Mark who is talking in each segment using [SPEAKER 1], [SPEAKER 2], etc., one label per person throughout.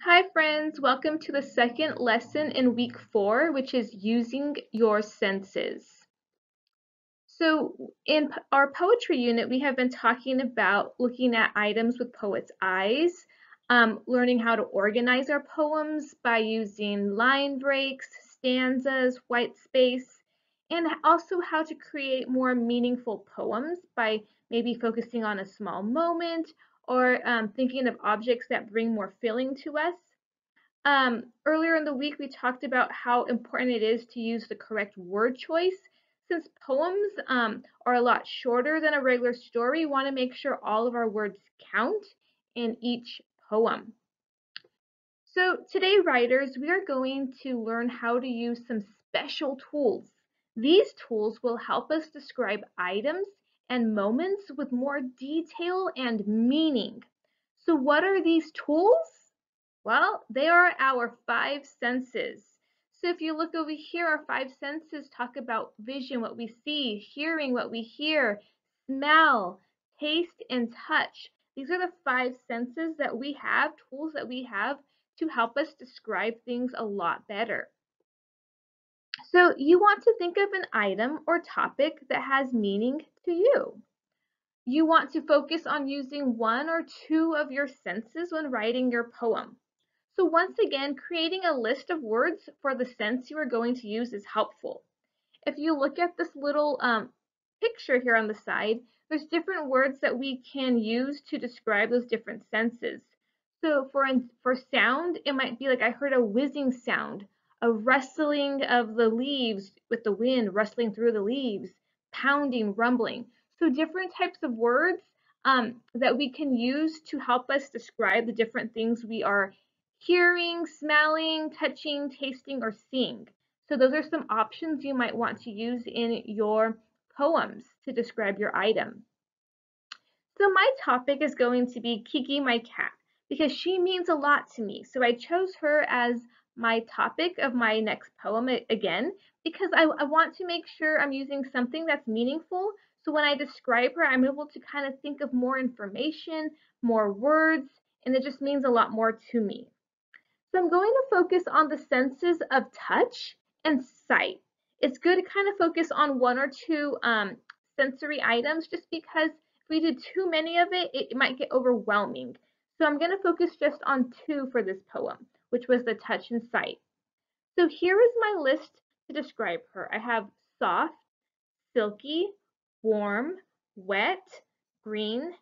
[SPEAKER 1] Hi friends, welcome to the second lesson in week 4, which is using your senses. So in our poetry unit, we have been talking about looking at items with poet's eyes, learning how to organize our poems by using line breaks, stanzas, white space, and also how to create more meaningful poems by maybe focusing on a small moment or thinking of objects that bring more feeling to us. Earlier in the week, we talked about how important it is to use the correct word choice. Since poems are a lot shorter than a regular story, we want to make sure all of our words count in each poem. So today, writers, we are going to learn how to use some special tools. These tools will help us describe items and moments with more detail and meaning. So what are these tools? Well, they are our five senses. So if you look over here, our five senses talk about vision, what we see, hearing, what we hear, smell, taste, and touch. These are the five senses that we have, tools that we have to help us describe things a lot better. So you want to think of an item or topic that has meaning to you. You want to focus on using one or two of your senses when writing your poem. So once again, creating a list of words for the sense you are going to use is helpful. If you look at this little picture here on the side, there's different words that we can use to describe those different senses. So for sound, it might be like I heard a whizzing sound, a rustling of the leaves with the wind rustling through the leaves, pounding, rumbling. So different types of words that we can use to help us describe the different things we are hearing, smelling, touching, tasting, or seeing. So those are some options you might want to use in your poems to describe your item. So my topic is going to be Kiki my cat because she means a lot to me. So I chose her as my topic of my next poem again because I want to make sure I'm using something that's meaningful. So when I describe her, I'm able to kind of think of more information, more words, and it just means a lot more to me. So I'm going to focus on the senses of touch and sight. It's good to kind of focus on one or two sensory items just because if we do too many of it, it might get overwhelming. So I'm going to focus just on two for this poem, which was the touch and sight. So here is my list to describe her. I have soft, silky, warm, wet, green,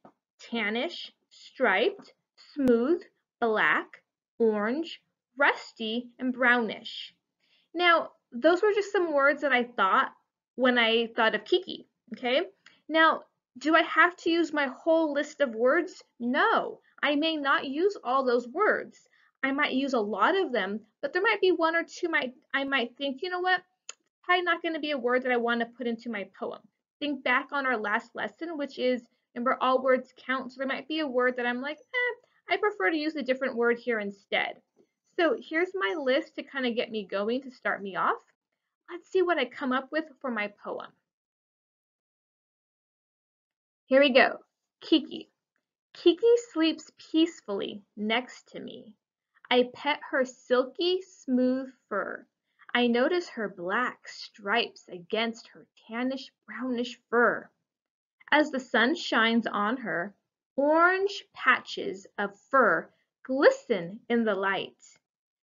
[SPEAKER 1] tannish, striped, smooth, black, orange, rusty, and brownish. Now, those were just some words that I thought when I thought of Kiki, okay? Now, do I have to use my whole list of words? No, I may not use all those words. I might use a lot of them, but there might be one or two I might think, you know what? Probably not going to be a word that I want to put into my poem. Think back on our last lesson, which is remember all words count. So there might be a word that I'm like, I prefer to use a different word here instead. So here's my list to kind of get me going to start me off. Let's see what I come up with for my poem. Here we go. Kiki. Kiki sleeps peacefully next to me. I pet her silky, smooth fur. I notice her black stripes against her tannish, brownish fur. As the sun shines on her, orange patches of fur glisten in the light.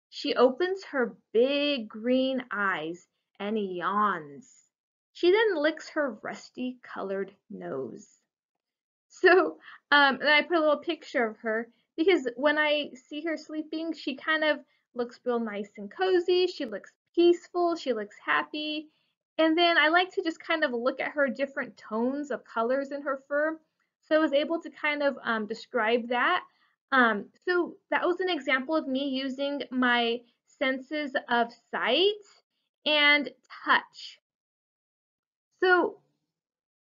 [SPEAKER 1] She opens her big green eyes and yawns. She then licks her rusty colored nose. So, and I put a little picture of her because when I see her sleeping, she kind of looks real nice and cozy. She looks peaceful. She looks happy. And then I like to just kind of look at her different tones of colors in her fur. So I was able to kind of describe that. So that was an example of me using my senses of sight and touch. So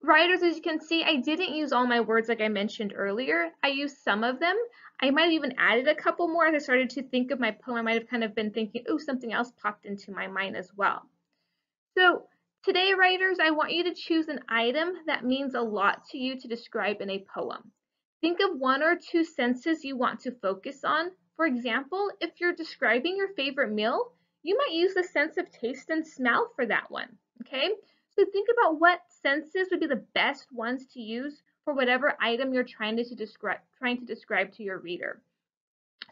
[SPEAKER 1] writers, as you can see, I didn't use all my words like I mentioned earlier. I used some of them. I might have even added a couple more as I started to think of my poem. I might have kind of been thinking, oh, something else popped into my mind as well. So today, writers, I want you to choose an item that means a lot to you to describe in a poem. Think of one or two senses you want to focus on For example, if you're describing your favorite meal, you might use the sense of taste and smell for that one, okay? So think about what senses would be the best ones to use for whatever item you're trying to describe to your reader.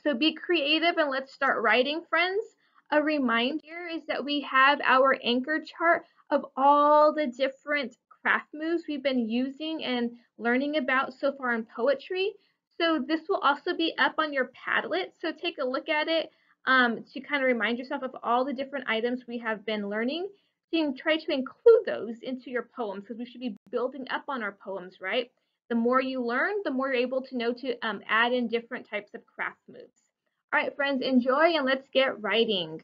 [SPEAKER 1] So be creative and let's start writing, friends. A reminder is that we have our anchor chart of all the different craft moves we've been using and learning about so far in poetry. So this will also be up on your Padlet. So take a look at it to kind of remind yourself of all the different items we have been learning. So you can try to include those into your poems because we should be building up on our poems, right? The more you learn, the more you're able to know to add in different types of craft moves. All right, friends, enjoy and let's get writing.